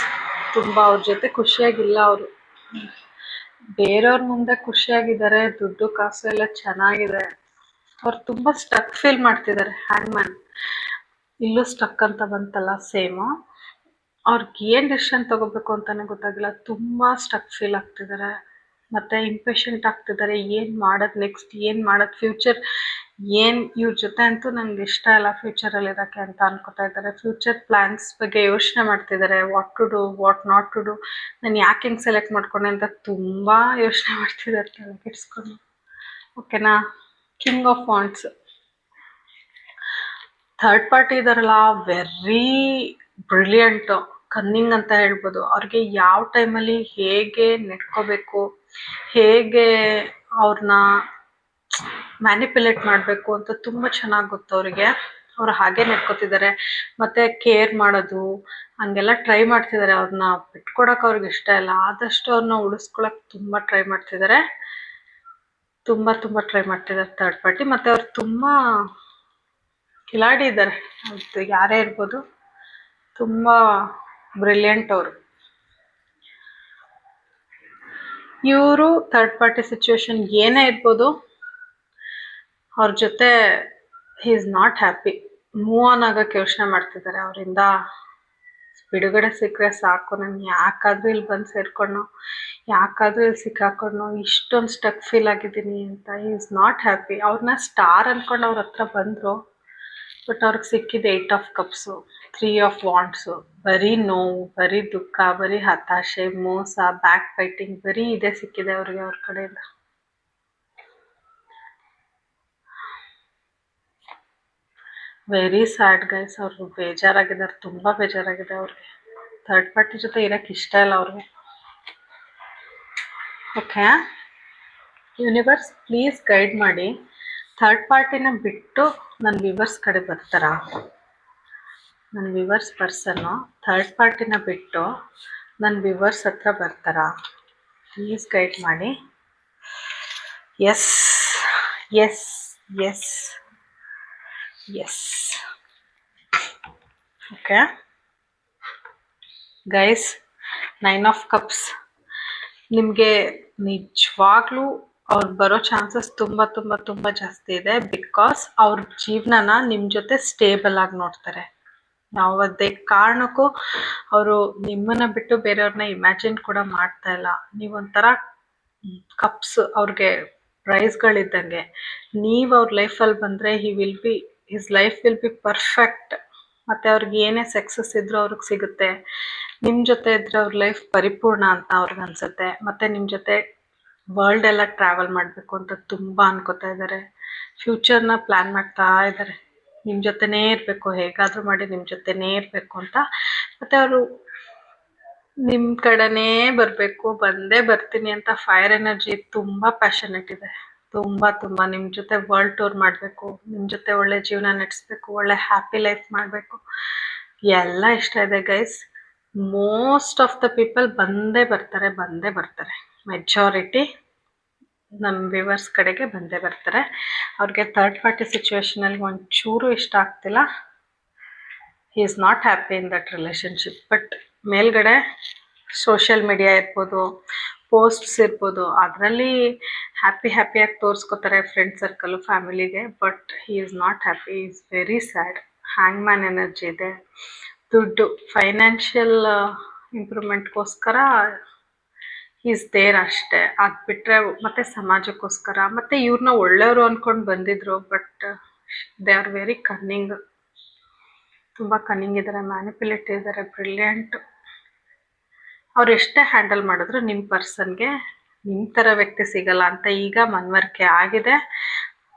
ತುಂಬ ಅವ್ರ ಜೊತೆ ಖುಷಿಯಾಗಿಲ್ಲ. ಅವರು ಬೇರೆಯವ್ರ ಮುಂದೆ ಖುಷಿಯಾಗಿದ್ದಾರೆ, ದುಡ್ಡು ಕಾಸು ಎಲ್ಲ ಚೆನ್ನಾಗಿದೆ. ಅವ್ರು ತುಂಬ ಸ್ಟಕ್ ಫೀಲ್ ಮಾಡ್ತಿದ್ದಾರೆ. ಹ್ಯಾಂಗ್ ಮ್ಯಾನ್ ಇಲ್ಲೂ ಸ್ಟಕ್ ಅಂತ ಬಂತಲ್ಲ, ಸೇಮು. ಅವ್ರಿಗೆ ಏನು ಡಿಸಿಷನ್ ತಗೋಬೇಕು ಅಂತಲೇ ಗೊತ್ತಾಗಿಲ್ಲ. ತುಂಬ ಸ್ಟಕ್ ಫೀಲ್ ಆಗ್ತಿದ್ದಾರೆ, ಮತ್ತು ಇಂಪೇಷಂಟ್ ಆಗ್ತಿದ್ದಾರೆ. ಏನು ಮಾಡೋದು ನೆಕ್ಸ್ಟ್, ಏನು ಮಾಡೋದು ಫ್ಯೂಚರ್, ಏನು ಇವ್ರ ಜೊತೆ ಅಂತೂ ನನಗೆ ಇಷ್ಟ ಇಲ್ಲ ಫ್ಯೂಚರಲ್ಲಿ ಇರೋಕ್ಕೆ ಅಂತ ಅನ್ಕೋತಾ ಇದ್ದಾರೆ. ಫ್ಯೂಚರ್ ಪ್ಲ್ಯಾನ್ಸ್ ಬಗ್ಗೆ ಯೋಚನೆ ಮಾಡ್ತಿದ್ದಾರೆ. What to do, what not to do, ನಾನು ಯಾಕೆ ಹಿಂಗೆ ಸೆಲೆಕ್ಟ್ ಮಾಡ್ಕೊಂಡೆ ಅಂತ ತುಂಬ ಯೋಚನೆ ಮಾಡ್ತಿದ್ದಾರೆ ತಲೆ ಕೆಡಿಸ್ಕೊಂಡು. ಓಕೆನಾ. King of wands, third party ಇದಾರಲ್ಲ, ವೆರಿ ಬ್ರಿಲಿಯಂಟು, ಕನ್ನಿಂಗ್ ಅಂತ ಹೇಳ್ಬೋದು. ಅವ್ರಿಗೆ ಯಾವ ಟೈಮಲ್ಲಿ ಹೇಗೆ ನೆಟ್ಕೋಬೇಕು, ಹೇಗೆ ಅವ್ರನ್ನ ಮ್ಯಾನಿಪ್ಯುಲೇಟ್ ಮಾಡಬೇಕು ಅಂತ ತುಂಬ ಚೆನ್ನಾಗಿ ಗೊತ್ತು ಅವರಿಗೆ. ಅವ್ರು ಹಾಗೆ ನಡ್ಕೋತಿದ್ದಾರೆ. ಮತ್ತು ಕೇರ್ ಮಾಡೋದು ಹಂಗೆಲ್ಲ ಟ್ರೈ ಮಾಡ್ತಿದ್ದಾರೆ. ಅವ್ರನ್ನ ಬಿಟ್ಕೊಡೋಕೆ ಅವ್ರಿಗೆ ಇಷ್ಟ ಇಲ್ಲ. ಆದಷ್ಟು ಅವ್ರನ್ನ ಉಳಿಸ್ಕೊಳಕ್ಕೆ ತುಂಬ ಟ್ರೈ ಮಾಡ್ತಿದ್ದಾರೆ. ತುಂಬ ಟ್ರೈ ಮಾಡ್ತಿದ್ದಾರೆ ಥರ್ಡ್ ಪಾರ್ಟಿ. ಮತ್ತು ಅವ್ರು ತುಂಬ ಕಿಲಾಡಿ ಇದ್ದಾರೆ. ಅದು ಯಾರೇ ಇರ್ಬೋದು, ತುಂಬ ಬ್ರಿಲಿಯಂಟ್ ಅವರು. ಇವರು ಥರ್ಡ್ ಪಾರ್ಟಿ ಸಿಚುವೇಶನ್ ಏನೇ ಇರ್ಬೋದು, ಅವ್ರ ಜೊತೆ ಹಿ is not happy. Move on ಆಗೋಕ್ಕೆ ಯೋಚನೆ ಮಾಡ್ತಿದ್ದಾರೆ. ಅವರಿಂದ ಬಿಡುಗಡೆ ಸಿಕ್ಕರೆ ಸಾಕು, ನಾನು ಯಾಕಾದರೂ ಇಲ್ಲಿ ಬಂದು ಸೇರ್ಕೊಂಡು, ಯಾಕಾದರೂ ಇಲ್ಲಿ ಸಿಕ್ಕಾಕೊಂಡು ಇಷ್ಟೊಂದು ಸ್ಟಕ್ ಫೀಲ್ ಆಗಿದ್ದೀನಿ ಅಂತ. ಹಿ ಈಸ್ ನಾಟ್ ಹ್ಯಾಪಿ. ಅವ್ರನ್ನ ಸ್ಟಾರ್ ಅಂದ್ಕೊಂಡು ಅವ್ರ ಹತ್ರ ಬಂದರು, ಬಟ್ ಅವ್ರಿಗೆ ಸಿಕ್ಕಿದೆ 8 ಆಫ್ ಕಪ್ಸು, 3 ಆಫ್ ವಾಂಡ್ಸು. ಬರೀ ನೋವು, ಬರೀ ದುಃಖ, ಬರೀ ಹತಾಶೆ, ಮೋಸ, ಬ್ಯಾಕ್ ಫೈಟಿಂಗ್, ಬರೀ ಇದೇ ಸಿಕ್ಕಿದೆ ಅವ್ರಿಗೆ ಅವ್ರ ಕಡೆಯಿಂದ. Very sad guys. ಅವರು ಬೇಜಾರಾಗಿದ್ದಾರೆ, ತುಂಬ ಬೇಜಾರಾಗಿದೆ ಅವ್ರಿಗೆ. ಥರ್ಡ್ ಪಾರ್ಟಿ ಜೊತೆ ಇರೋಕ್ಕೆ ಇಷ್ಟ ಇಲ್ಲ ಅವ್ರಿಗೆ. ಓಕೆ, ಯೂನಿವರ್ಸ್ ಪ್ಲೀಸ್ ಗೈಡ್ ಮಾಡಿ. ಥರ್ಡ್ ಪಾರ್ಟಿನ ಬಿಟ್ಟು ನನ್ನ ವಿವರ್ಸ್ ಕಡೆ ಬರ್ತಾರಾ? ನನ್ನ ವಿವರ್ಸ್ ಪರ್ಸನ್ನು ಥರ್ಡ್ ಪಾರ್ಟಿನ ಬಿಟ್ಟು ನನ್ನ ವಿವರ್ಸ್ ಹತ್ರ ಬರ್ತಾರಾ? ಪ್ಲೀಸ್ ಗೈಡ್ ಮಾಡಿ. Yes yes yes yes. Okay guys, 9 of cups. ನಿಮಗೆ ನಿಜವಾಗ್ಲೂ ಅವ್ರು ಬರೋ ಚಾನ್ಸಸ್ ತುಂಬ ಜಾಸ್ತಿ ಇದೆ. ಬಿಕಾಸ್ ಅವ್ರ ಜೀವನನ ನಿಮ್ಮ ಜೊತೆ ಸ್ಟೇಬಲ್ ಆಗಿ ನೋಡ್ತಾರೆ. ಯಾವುದೇ ಕಾರಣಕ್ಕೂ ಅವರು ನಿಮ್ಮನ್ನು ಬಿಟ್ಟು ಬೇರೆಯವ್ರನ್ನ ಇಮ್ಯಾಜಿನ್ ಕೂಡ ಮಾಡ್ತಾ ಇಲ್ಲ. ನೀವೊಂಥರ ಕಪ್ಸ್ ಅವ್ರಿಗೆ ಪ್ರೈಸ್ಗಳಿದ್ದಂಗೆ. ನೀವು ಅವ್ರ ಲೈಫಲ್ಲಿ ಬಂದರೆ his life will be perfect. ಮತ್ತು ಅವ್ರಿಗೆ ಏನೇ ಸಕ್ಸಸ್ ಇದ್ರೂ ಅವ್ರಿಗೆ ಸಿಗುತ್ತೆ. ನಿಮ್ಮ ಜೊತೆ ಇದ್ದರೆ ಅವ್ರ ಲೈಫ್ ಪರಿಪೂರ್ಣ ಅಂತ ಅವ್ರಿಗೆ ಅನಿಸುತ್ತೆ. ಮತ್ತು ನಿಮ್ಮ ಜೊತೆ ವರ್ಲ್ಡ್ ಎಲ್ಲ ಟ್ರಾವೆಲ್ ಮಾಡಬೇಕು ಅಂತ ತುಂಬ ಅನ್ಕೋತಾ ಇದ್ದಾರೆ. ಫ್ಯೂಚರ್ನ ಪ್ಲ್ಯಾನ್ ಮಾಡ್ತಾ ಇದ್ದಾರೆ. ನಿಮ್ಮ ಜೊತೆನೇ ಇರಬೇಕು, ಹೇಗಾದರೂ ಮಾಡಿ ನಿಮ್ಮ ಜೊತೆನೇ ಇರಬೇಕು ಅಂತ. ಮತ್ತು ಅವರು ನಿಮ್ಮ ಕಡೆನೇ ಬರಬೇಕು, ಬಂದೇ ಬರ್ತೀನಿ ಅಂತ ಫೈರ್ ಎನರ್ಜಿ, ತುಂಬ ಪ್ಯಾಷನೇಟ್ ಇದೆ. ತುಂಬ ನಿಮ್ಮ ಜೊತೆ ವರ್ಲ್ಡ್ ಟೂರ್ ಮಾಡಬೇಕು, ನಿಮ್ಮ ಜೊತೆ ಒಳ್ಳೆ ಜೀವನ ನಡೆಸಬೇಕು, ಒಳ್ಳೆ ಹ್ಯಾಪಿ ಲೈಫ್ ಮಾಡಬೇಕು, ಎಲ್ಲ ಇಷ್ಟ ಇದೆ guys. Most of the people ಬಂದೇ ಬರ್ತಾರೆ. ಮೆಜಾರಿಟಿ ನಮ್ಮ ವ್ಯೂವರ್ಸ್ ಕಡೆಗೆ ಬಂದೇ ಬರ್ತಾರೆ. ಅವ್ರಿಗೆ ಥರ್ಡ್ ಪಾರ್ಟಿ ಸಿಚುವೇಶನಲ್ಲಿ ಒಂಚೂರು ಇಷ್ಟ ಆಗ್ತಿಲ್ಲ. He is not happy in that relationship. But ಮೇಲ್ಗಡೆ ಸೋಷಿಯಲ್ ಮೀಡಿಯಾ ಇರ್ಬೋದು, ಪೋಸ್ಟ್ಸ್ ಇರ್ಬೋದು, ಅದರಲ್ಲಿ ಹ್ಯಾಪಿಯಾಗಿ ತೋರಿಸ್ಕೋತಾರೆ ಫ್ರೆಂಡ್ ಸರ್ಕಲು, ಫ್ಯಾಮಿಲಿಗೆ. But he is not happy, is very sad. Hangman energy ಇದೆ. ದುಡ್ಡು, ಫೈನಾನ್ಷಿಯಲ್ ಇಂಪ್ರೂವ್ಮೆಂಟ್ಗೋಸ್ಕರ ಈಸ್ ದೇರ್ ಅಷ್ಟೇ. ಅದು ಬಿಟ್ಟರೆ ಮತ್ತು ಸಮಾಜಕ್ಕೋಸ್ಕರ. ಮತ್ತು ಇವ್ರನ್ನ ಒಳ್ಳೆಯವರು ಅಂದ್ಕೊಂಡು ಬಂದಿದ್ರು. But they are very ಕನ್ನಿಂಗ್. ತುಂಬ ಕನ್ನಿಂಗ್ ಇದ್ದಾರೆ, ಮ್ಯಾನಿಪ್ಯುಲೇಟಿವ್ ಇದ್ದಾರೆ, ಬ್ರಿಲಿಯಂಟ್. ಅವ್ರು ಎಷ್ಟೇ ಹ್ಯಾಂಡಲ್ ಮಾಡಿದ್ರು ನಿಮ್ಮ ಪರ್ಸನ್ಗೆ ನಿಮ್ಮ ಥರ ವ್ಯಕ್ತಿ ಸಿಗಲ್ಲ ಅಂತ ಈಗ ಮನವರಿಕೆ ಆಗಿದೆ.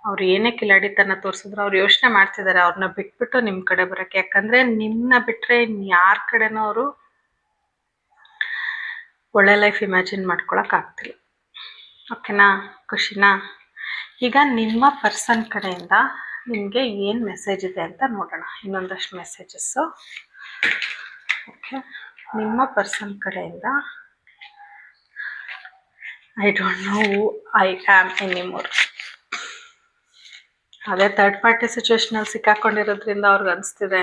ಅವ್ರು ಏನೇ ಕಿಲಾಡಿತನ ತೋರಿಸಿದ್ರು ಅವ್ರು ಯೋಚನೆ ಮಾಡ್ತಿದ್ದಾರೆ ಅವ್ರನ್ನ ಬಿಟ್ಬಿಟ್ಟು ನಿಮ್ಮ ಕಡೆ ಬರೋಕ್ಕೆ. ಯಾಕಂದರೆ ನಿಮ್ಮನ್ನ ಬಿಟ್ಟರೆ ಇನ್ಯಾರ ಕಡೆನೂ ಅವರು ಒಳ್ಳೆ ಲೈಫ್ ಇಮ್ಯಾಜಿನ್ ಮಾಡ್ಕೊಳಕ್ಕಾಗ್ತಿಲ್ಲ. ಓಕೆನಾ? ಖುಷಿನಾ? ಈಗ ನಿಮ್ಮ ಪರ್ಸನ್ ಕಡೆಯಿಂದ ನಿಮಗೆ ಏನು ಮೆಸೇಜ್ ಇದೆ ಅಂತ ನೋಡೋಣ. ಇನ್ನೊಂದಷ್ಟು ಮೆಸೇಜಸ್ಸು. ಓಕೆ, ನಿಮ್ಮ ಪರ್ಸನ್ ಕಡೆಯಿಂದ I don't know who I am anymore. ಅದೇ ಥರ್ಡ್ ಪಾರ್ಟಿ ಸಿಚುವೇಶನಲ್ಲಿ ಸಿಕ್ಕಾಕೊಂಡಿರೋದ್ರಿಂದ ಅವ್ರಿಗೆ ಅನಿಸ್ತಿದೆ,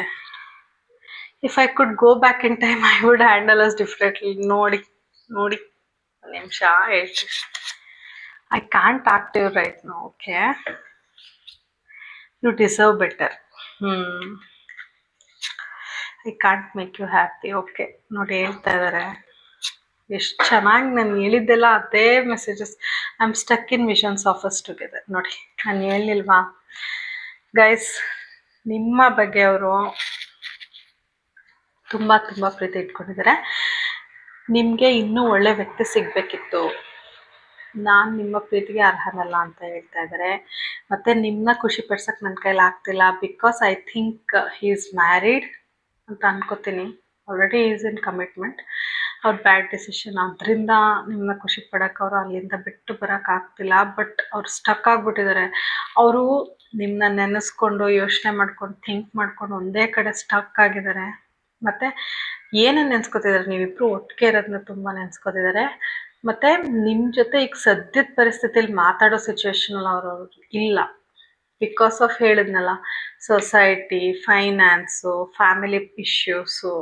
if I could go back in time I would handle us differently. ನೋಡಿ ಒಂದು ನಿಮಿಷ ಹೇಳ್ತೀನಿ. I can't talk to you right now. Okay, you deserve better. I can't make you happy. Okay, ನೋಡಿ ಹೇಳ್ತಾ ಇದ್ದಾರೆ. ಎಷ್ಟು ಚೆನ್ನಾಗಿ ನಾನು ಹೇಳಿದ್ದೆಲ್ಲ ಅದೇ messages. I am stuck in visions of us together. ನೋಡಿ, ನಾನು ಹೇಳಿಲ್ವಾ ಗೈಸ್, ನಿಮ್ಮ ಬಗ್ಗೆ ಅವರು ತುಂಬ ಪ್ರೀತಿ ಇಟ್ಕೊಂಡಿದ್ದಾರೆ. ನಿಮಗೆ ಇನ್ನೂ ಒಳ್ಳೆ ವ್ಯಕ್ತಿ ಸಿಗಬೇಕಿತ್ತು, ನಾನು ನಿಮ್ಮ ಪ್ರೀತಿಗೆ ಅರ್ಹನಲ್ಲ ಅಂತ ಹೇಳ್ತಾ ಇದ್ದಾರೆ. ಮತ್ತು ನಿಮ್ಮನ್ನ ಖುಷಿ ಪಡ್ಸೋಕ್ಕೆ ನನ್ನ ಕೈಲಿ ಆಗ್ತಿಲ್ಲ. Because I think he is married ಅಂತ ಅನ್ಕೋತೀನಿ. Already is in commitment. ಅವ್ರ ಬ್ಯಾಡ್ ಡಿಸಿಷನ್, ಅದರಿಂದ ನಿಮ್ಮನ್ನ ಖುಷಿ ಪಡೋಕ್ಕೆ ಅವರು ಅಲ್ಲಿಂದ ಬಿಟ್ಟು ಬರೋಕ್ಕಾಗ್ತಿಲ್ಲ. ಬಟ್ ಅವ್ರು ಸ್ಟಕ್ ಆಗಿಬಿಟ್ಟಿದ್ದಾರೆ. ಅವರು ನಿಮ್ಮನ್ನ ನೆನೆಸ್ಕೊಂಡು ಯೋಚನೆ ಮಾಡ್ಕೊಂಡು ಥಿಂಕ್ ಮಾಡ್ಕೊಂಡು ಒಂದೇ ಕಡೆ ಸ್ಟಕ್ ಆಗಿದ್ದಾರೆ. ಮತ್ತು ಏನನ್ನು ನೆನೆಸ್ಕೊತಿದ್ದಾರೆ, ನೀವಿಬ್ಬರು ಒಟ್ಟಿಗೆ ಇರೋದನ್ನ ತುಂಬ ನೆನೆಸ್ಕೊತಿದ್ದಾರೆ. ಮತ್ತು ನಿಮ್ಮ ಜೊತೆ ಈಗ ಸದ್ಯದ ಪರಿಸ್ಥಿತಿಯಲ್ಲಿ ಮಾತಾಡೋ ಸಿಚುವೇಶನಲ್ಲಿ ಅವರು ಇಲ್ಲ. ಬಿಕಾಸ್ ಆಫ್ ಹೇಳಿದ್ನಲ್ಲ, society, finance, family issues,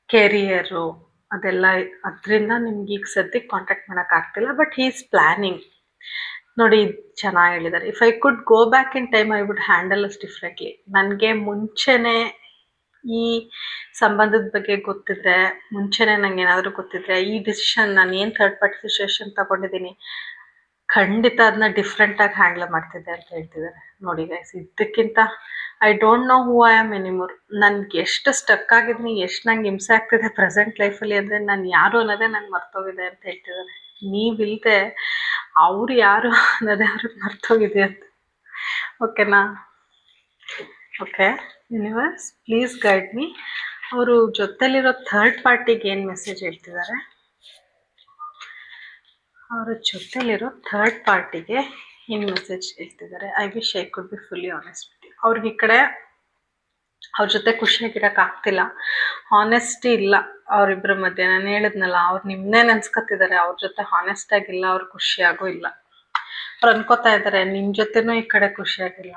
career, ಅದೆಲ್ಲ ಅದರಿಂದ ನಿಮ್ಗೆ ಈಗ ಸದ್ಯಕ್ಕೆ ಕಾಂಟ್ಯಾಕ್ಟ್ ಮಾಡೋಕ್ಕಾಗ್ತಿಲ್ಲ. But he is planning. ನೋಡಿ, ಚೆನ್ನಾಗಿ ಹೇಳಿದ್ದಾರೆ. If I could go back in time I would handle us differently. ನನಗೆ ಮುಂಚೆನೇ ಈ ಸಂಬಂಧದ ಬಗ್ಗೆ ಗೊತ್ತಿದ್ರೆ, ಮುಂಚೆನೇ ನಂಗೆ ಏನಾದರೂ ಗೊತ್ತಿದ್ರೆ, ಈ ಡಿಸಿಷನ್ ನಾನು ಏನು ಥರ್ಡ್ ಪಾರ್ಟಿ ಸಿಚುವೇಶನ್ ತಗೊಂಡಿದ್ದೀನಿ, ಖಂಡಿತ ಅದನ್ನ ಡಿಫ್ರೆಂಟಾಗಿ ಹ್ಯಾಂಡಲ್ ಮಾಡ್ತಿದ್ದೆ ಅಂತ ಹೇಳ್ತಿದ್ದಾರೆ. ನೋಡಿ ಗೈಸ್, ಇದಕ್ಕಿಂತ I don't know who I am anymore. ನನಗೆ ಎಷ್ಟು ಸ್ಟಕ್ ಆಗಿದ್ದೀನಿ, ಎಷ್ಟು ನಂಗೆ ಹಿಂಸೆ ಆಗ್ತಿದೆ ಪ್ರೆಸೆಂಟ್ ಲೈಫಲ್ಲಿ ಅಂದರೆ ನಾನು ಯಾರು ಅನ್ನೋದೇ ನಂಗೆ ಮರ್ತೋಗಿದೆ ಅಂತ ಹೇಳ್ತಿದ್ದಾರೆ. ನೀವಿಲ್ಲದೆ ಅವ್ರು ಯಾರು ಅನ್ನೋದೇ ಅವ್ರಿಗೆ ಮರ್ತೋಗಿದೆ ಅಂತ. ಓಕೆನಾ? Okay, universe please guide me. ಅವರು ಜೊತೆಲಿರೋ ಥರ್ಡ್ ಪಾರ್ಟಿಗೆ ಏನು ಮೆಸೇಜ್ ಹೇಳ್ತಿದ್ದಾರೆ? ಅವರ ಜೊತೆಲಿರೋ ಥರ್ಡ್ ಪಾರ್ಟಿಗೆ ಏನು ಮೆಸೇಜ್ ಹೇಳ್ತಿದ್ದಾರೆ? I wish I could be fully honest with you. ಅವ್ರಿಗೆ ಈ ಕಡೆ ಅವ್ರ ಜೊತೆ ಖುಷಿಯಾಗಿರೋಕೆ ಆಗ್ತಿಲ್ಲ, ಹಾನೆಸ್ಟಿ ಇಲ್ಲ ಅವರಿಬ್ಬರ ಮಧ್ಯೆ. ನಾನು ಹೇಳಿದ್ನಲ್ಲ, ಅವ್ರು ನಿಮ್ಮನ್ನೇ ನೆನ್ಸ್ಕೊತಿದ್ದಾರೆ, ಅವ್ರ ಜೊತೆ ಹಾನೆಸ್ಟ್ ಆಗಿಲ್ಲ, ಅವ್ರು ಖುಷಿಯಾಗೂ ಇಲ್ಲ. ಅವ್ರು ಅನ್ಕೋತಾ ಇದ್ದಾರೆ ನಿಮ್ಮ ಜೊತೆನೂ ಈ ಕಡೆ ಖುಷಿಯಾಗಿಲ್ಲ,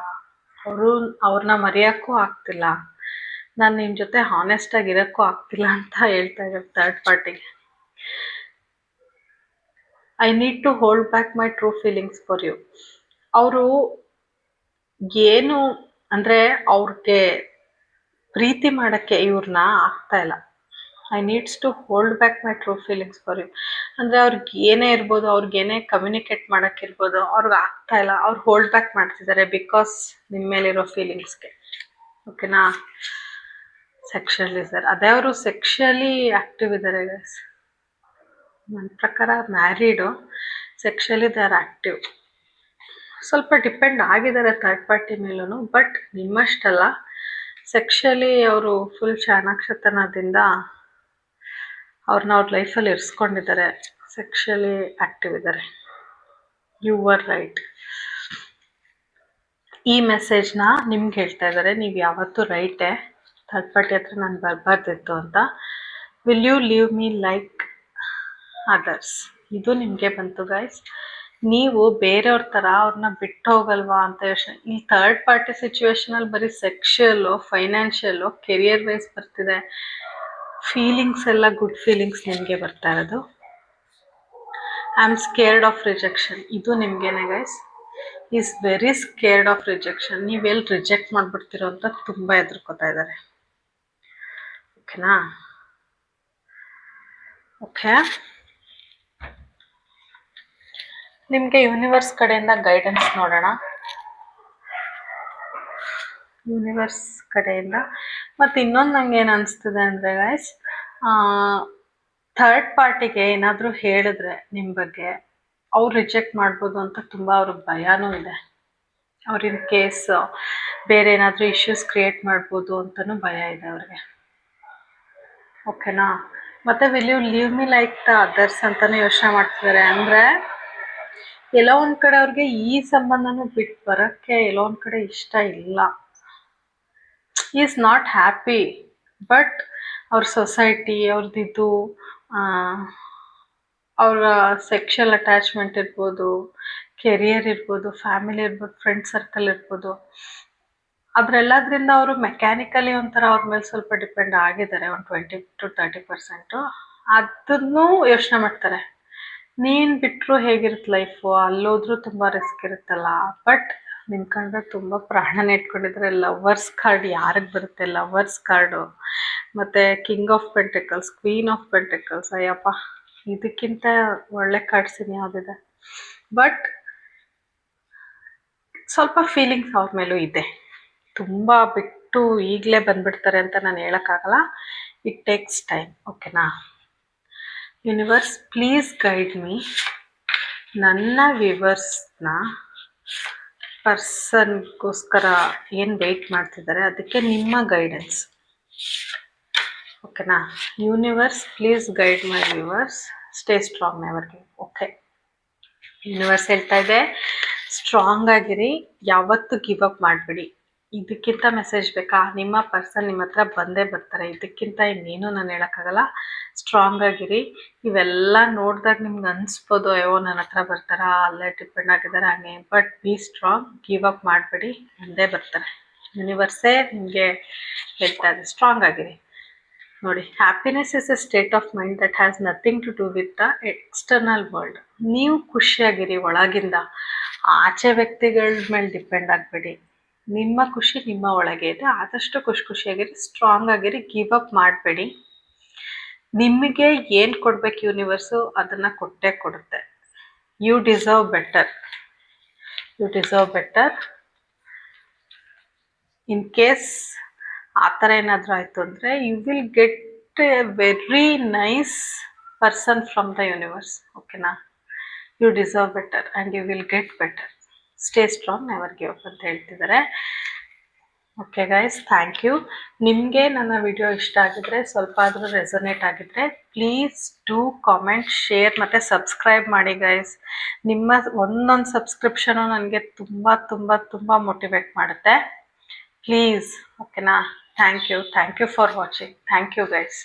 ಅವ್ರನ್ನ ಮರೆಯೋಕ್ಕೂ ಆಗ್ತಿಲ್ಲ, ನಾನು ನಿಮ್ಮ ಜೊತೆ ಹಾನೆಸ್ಟ್ ಆಗಿರೋಕ್ಕೂ ಆಗ್ತಿಲ್ಲ ಅಂತ ಹೇಳ್ತಾ ಇದ್ದಾರೆ ಥರ್ಡ್ ಪಾರ್ಟಿಗೆ. I need to hold back my true feelings for you. ಅವರು ಏನು ಅಂದರೆ ಅವ್ರಿಗೆ ಪ್ರೀತಿ ಮಾಡೋಕ್ಕೆ ಇವ್ರನ್ನ ಆಗ್ತಾ ಇಲ್ಲ. I needs to hold back my true feelings for you ಅಂದರೆ ಅವ್ರಿಗೆ ಏನೇ ಇರ್ಬೋದು, ಅವ್ರಿಗೇನೇ ಕಮ್ಯುನಿಕೇಟ್ ಮಾಡೋಕ್ಕಿರ್ಬೋದು, ಅವ್ರಿಗೆ ಆಗ್ತಾ ಇಲ್ಲ. ಅವ್ರು ಹೋಲ್ಡ್ ಬ್ಯಾಕ್ ಮಾಡ್ತಿದ್ದಾರೆ ಬಿಕಾಸ್ ನಿಮ್ಮ ಮೇಲಿರೋ ಫೀಲಿಂಗ್ಸ್ಗೆ. ಓಕೆನಾ? ಸೆಕ್ಷುವಲಿ ಸರ್, ಅದೇ ಅವರು ಸೆಕ್ಷುವಲಿ ಆ್ಯಕ್ಟಿವ್ ಇದ್ದಾರೆ ಗೈಸ್. ನನ್ನ ಪ್ರಕಾರ married, sexually they are active. ಸ್ವಲ್ಪ ಡಿಪೆಂಡ್ ಆಗಿದ್ದಾರೆ ಥರ್ಡ್ ಪಾರ್ಟಿ ಮೇಲೂ, ಬಟ್ ನಿಮ್ಮಷ್ಟಲ್ಲ. ಸೆಕ್ಷುವಲಿ ಅವರು ಫುಲ್ ಚಾಣಾಕ್ಷತನದಿಂದ ಅವ್ರನ್ನ ಅವ್ರ ಲೈಫಲ್ಲಿ ಇರಿಸ್ಕೊಂಡಿದ್ದಾರೆ. ಸೆಕ್ಷುವಲಿ ಆ್ಯಕ್ಟಿವ್ ಇದ್ದಾರೆ. You are right. ಈ ಮೆಸೇಜ್ನ ನಿಮ್ಗೆ ಹೇಳ್ತಾ ಇದ್ದಾರೆ, ನೀವು ಯಾವತ್ತೂ ರೈಟೇ, ಥರ್ಡ್ ಪಾರ್ಟಿ ಹತ್ರ ನಾನು ಬರಬಾರ್ದಿತ್ತು ಅಂತ. Will you leave me like others? ಇದು ನಿಮಗೆ ಬಂತು ಗೈಸ್. ನೀವು ಬೇರೆಯವ್ರ ಥರ ಅವ್ರನ್ನ ಬಿಟ್ಟು ಹೋಗಲ್ವಾ ಅಂತ ಯೋಚನೆ. ಈ ಥರ್ಡ್ ಪಾರ್ಟಿ ಸಿಚುವೇಶನಲ್ಲಿ ಬರೀ ಸೆಕ್ಷುಯಲ್ಲು, ಫೈನಾನ್ಷಿಯಲ್ಲು, ಕೆರಿಯರ್ ವೈಸ್ ಬರ್ತಿದೆ. ಫೀಲಿಂಗ್ಸ್ ಎಲ್ಲ ಗುಡ್ ಫೀಲಿಂಗ್ಸ್ ನಿಮಗೆ ಬರ್ತಾ ಇರೋದು. I am scared of rejection. ಇದು ನಿಮಗೇನೆ guys. Is very scared of rejection. ನೀವೆಲ್ಲಿ ರಿಜೆಕ್ಟ್ ಮಾಡಿಬಿಡ್ತೀರೋ ಅಂತ ತುಂಬ ಹೆದರ್ಕೋತಾ ಇದ್ದಾರೆ. ಓಕೆನಾ? ಓಕೆ, ನಿಮಗೆ ಯೂನಿವರ್ಸ್ ಕಡೆಯಿಂದ ಗೈಡೆನ್ಸ್ ನೋಡೋಣ. ಯೂನಿವರ್ಸ್ ಕಡೆಯಿಂದ ಮತ್ತು ಇನ್ನೊಂದು ನಂಗೆ ಏನು ಅನಿಸ್ತಿದೆ ಅಂದರೆ ಗೈಸ್, ಥರ್ಡ್ ಪಾರ್ಟಿಗೆ ಏನಾದರೂ ಹೇಳಿದ್ರೆ ನಿಮ್ಮ ಬಗ್ಗೆ ಅವ್ರು ರಿಜೆಕ್ಟ್ ಮಾಡ್ಬೋದು ಅಂತ ತುಂಬ ಅವ್ರಿಗೆ ಭಯನೂ ಇದೆ. ಅವ್ರಿನ ಕೇಸ್ ಬೇರೆ ಏನಾದರೂ ಇಶ್ಯೂಸ್ ಕ್ರಿಯೇಟ್ ಮಾಡ್ಬೋದು ಅಂತಲೂ ಭಯ ಇದೆ ಅವ್ರಿಗೆ. ಓಕೆನಾ? ಮತ್ತು will you leave me like the others ಅಂತಲೂ ಯೋಚನೆ ಮಾಡ್ತಿದ್ದಾರೆ. ಅಂದರೆ ಎಲ್ಲೋ ಒಂದು ಕಡೆ ಅವ್ರಿಗೆ ಈ ಸಂಬಂಧನೂ ಬಿಟ್ಟು ಬರೋಕ್ಕೆ ಎಲ್ಲೋ ಒಂದು ಕಡೆ ಇಷ್ಟ ಇಲ್ಲ. ಈಸ್ ನಾಟ್ ಹ್ಯಾಪಿ, ಬಟ್ ಅವ್ರ ಸೊಸೈಟಿ, ಅವ್ರದ್ದಿದ್ದು ಅವರ ಸೆಕ್ಷುವಲ್ ಅಟ್ಯಾಚ್ಮೆಂಟ್ ಇರ್ಬೋದು, ಕೆರಿಯರ್ ಇರ್ಬೋದು, ಫ್ಯಾಮಿಲಿ ಇರ್ಬೋದು, ಫ್ರೆಂಡ್ ಸರ್ಕಲ್ ಇರ್ಬೋದು, ಅದರೆಲ್ಲದರಿಂದ ಅವರು ಮೆಕ್ಯಾನಿಕಲಿ ಒಂಥರ ಅವ್ರ ಮೇಲೆ ಸ್ವಲ್ಪ ಡಿಪೆಂಡ್ ಆಗಿದ್ದಾರೆ, ಒಂದು 20 to 30%. ಅದನ್ನು ಯೋಚನೆ ಮಾಡ್ತಾರೆ. ನೀನು ಬಿಟ್ಟರು ಹೇಗಿರುತ್ತೆ ಲೈಫು, ಅಲ್ಲೋದ್ರೂ ತುಂಬ ರಿಸ್ಕ್ ಇರುತ್ತಲ್ಲ. ಬಟ್ ನಿಮ್ಮ ಕಂಡ್ರೆ ತುಂಬ ಪ್ರಾಣನೇ ಇಟ್ಕೊಂಡಿದ್ದಾರೆ. ಲವರ್ಸ್ ಕಾರ್ಡ್ ಯಾರಿಗೆ ಬರುತ್ತೆ? ಲವರ್ಸ್ ಕಾರ್ಡು ಮತ್ತು king of pentacles, queen of pentacles. Ayyappa, ಇದಕ್ಕಿಂತ ಒಳ್ಳೆ ಕಾರ್ಡ್ಸ್ ಇನ್ಯಾವುದಿದೆ? ಬಟ್ ಸ್ವಲ್ಪ ಫೀಲಿಂಗ್ಸ್ ಅವ್ರ ಮೇಲೂ ಇದೆ. ತುಂಬ ಬಿಟ್ಟು ಈಗಲೇ ಬಂದುಬಿಡ್ತಾರೆ ಅಂತ ನಾನು ಹೇಳೋಕ್ಕಾಗಲ್ಲ. It takes time. ಓಕೆನಾ? Universe please guide me. ನನ್ನ ವ್ಯೂವರ್ಸ್ನ ಪರ್ಸನ್ಗೋಸ್ಕರ ಏನು ವೆಯ್ಟ್ ಮಾಡ್ತಿದ್ದಾರೆ ಅದಕ್ಕೆ ನಿಮ್ಮ ಗೈಡೆನ್ಸ್. ಓಕೆನಾ? Universe please guide my viewers. Stay strong, never give. Okay, universe ಹೇಳ್ತಾ ಇದೆ, ಸ್ಟ್ರಾಂಗ್ ಆಗಿರಿ, ಯಾವತ್ತೂ ಗಿವ್ ಅಪ್ ಮಾಡಬೇಡಿ. ಇದಕ್ಕಿಂತ ಮೆಸೇಜ್ ಬೇಕಾ? ನಿಮ್ಮ ಪರ್ಸನ್ ನಿಮ್ಮ ಹತ್ರ ಬಂದೇ ಬರ್ತಾರೆ, ಇದಕ್ಕಿಂತ ಇನ್ನೇನು ನಾನು ಹೇಳೋಕ್ಕಾಗಲ್ಲ. ಸ್ಟ್ರಾಂಗ್ ಆಗಿರಿ. ಇವೆಲ್ಲ ನೋಡಿದಾಗ ನಿಮ್ಗೆ ಅನಿಸ್ಬೋದು, ಅಯ್ಯೋ ನನ್ನ ಹತ್ರ ಬರ್ತಾರಾ, ಅಲ್ಲೇ ಡಿಪೆಂಡ್ ಆಗಿದ್ದಾರೆ ಹಂಗೆ. But be strong, give up ಮಾಡಬೇಡಿ, ಬಂದೇ ಬರ್ತಾರೆ. ಯೂನಿವರ್ಸೇ ನಿಮಗೆ ಹೇಳ್ತಾ ಇದೆ, ಸ್ಟ್ರಾಂಗ್ ಆಗಿರಿ. ನೋಡಿ, happiness is a state of mind that has nothing to do with the external world. ನೀವು ಖುಷಿಯಾಗಿರಿ ಒಳಗಿಂದ, ಆಚೆ ವ್ಯಕ್ತಿಗಳ ಮೇಲೆ ಡಿಪೆಂಡ್ ಆಗಬೇಡಿ. ನಿಮ್ಮ ಖುಷಿ ನಿಮ್ಮ ಒಳಗೆ ಇದೆ. ಆದಷ್ಟು ಖುಷಿಯಾಗಿರಿ, ಸ್ಟ್ರಾಂಗ್ ಆಗಿರಿ, ಗಿವ್ ಅಪ್ ಮಾಡಬೇಡಿ. ನಿಮಗೆ ಏನು ಕೊಡ್ಬೇಕು ಯೂನಿವರ್ಸು ಅದನ್ನು ಕೊಟ್ಟೇ ಕೊಡುತ್ತೆ. You deserve better. You deserve better. In case ಆ ಥರ ಏನಾದರೂ ಆಯಿತು ಅಂದರೆ you will get a very nice person from the universe. ಓಕೆನಾ? You deserve better and you will get better. Stay strong, never give up ಅಂತ ಹೇಳ್ತಿದ್ದಾರೆ. Okay guys, thank you. ನಿಮಗೆ ನನ್ನ ವಿಡಿಯೋ ಇಷ್ಟ ಆಗಿದ್ರೆ, ಸ್ವಲ್ಪ ಆದರೂ ರೆಸೊನೇಟ್ ಆಗಿದ್ರೆ, ಪ್ಲೀಸ್ ಡೂ ಕಾಮೆಂಟ್, ಶೇರ್ ಮತ್ತು ಸಬ್ಸ್ಕ್ರೈಬ್ ಮಾಡಿ ಗೈಸ್. ನಿಮ್ಮ ಒಂದೊಂದು ಸಬ್ಸ್ಕ್ರಿಪ್ಷನು ನನಗೆ ತುಂಬ ತುಂಬ ತುಂಬ ಮೋಟಿವೇಟ್ ಮಾಡುತ್ತೆ. ಪ್ಲೀಸ್, ಓಕೆನಾ? Thank you for watching. Thank you guys.